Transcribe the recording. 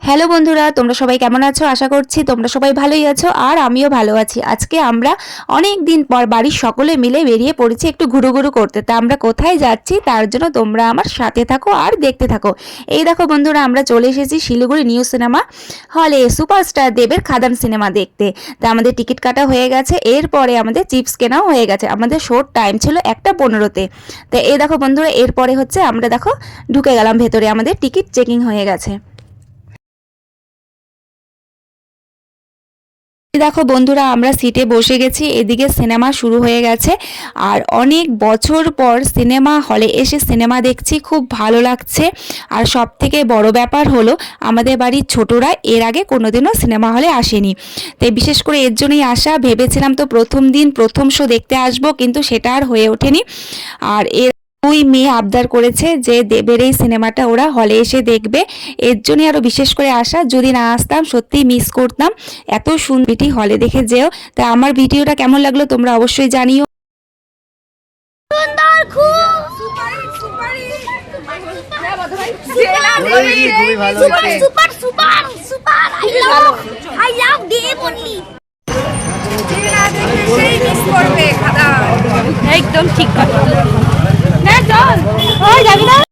Hello বন্ধুরা, তোমরা সবাই কেমন আছো? আশা করছি তোমরা সবাই ভালোই আছো আর আমিও ভালো আছি। আজকে আমরা অনেক দিন পর বাড়ির সকলে মিলে বেরিয়ে পড়েছি একটু ঘুরুঘুরু করতে। তা আমরা কোথায় যাচ্ছি তার জন্য তোমরা আমার সাথে থাকো আর দেখতে থাকো। এই দেখো বন্ধুরা, আমরা চলে এসেছি শিলিগুড়ি নিউ সিনেমা হলে সুপারস্টার দেবের খাদান সিনেমা দেখতে। তা আমাদের টিকিট কাটা হয়ে গেছে, এরপরে আমাদের চিপস কেনাও হয়ে গেছে। আমাদের শোর টাইম ছিল 1:15-তে। তো এই দেখো বন্ধুরা, এরপরে হচ্ছে আমরা দেখো ঢুকে গেলাম ভেতরে, আমাদের টিকিট চেকিং হয়ে গেছে। দেখো বন্ধুরা, আমরা সিটে বসে গেছি, এদিকে সিনেমা শুরু হয়ে গেছে। আর অনেক বছর পর সিনেমা হলে এসে সিনেমা দেখছি, খুব ভালো লাগছে। আর সব থেকে বড় ব্যাপার হলো আমাদের বাড়ির ছোটরা এর আগে কোনোদিনও সিনেমা হলে আসেনি। তাই বিশেষ করে এর জন্যই আসা। ভেবেছিলাম তো প্রথম দিন প্রথম শো দেখতে আসবো, কিন্তু সেটা আর হয়ে ওঠেনি। আর এর দুই মেয়ে আবদার করেছে যে দেবের এই সিনেমাটা ওরা হলে এসে দেখবে, এর জন্যই আরও বিশেষ করে আসা। যদি না আসতাম সত্যিই মিস করতাম। এত সুন্দর হলে দেখে যেও। তা আমার ভিডিওটা কেমন লাগলো তোমরা অবশ্যই জানিও। সুন্দর খুব super super super super I love Dev only. একদম ঠিক কথা। না চল, ওই যাবি না।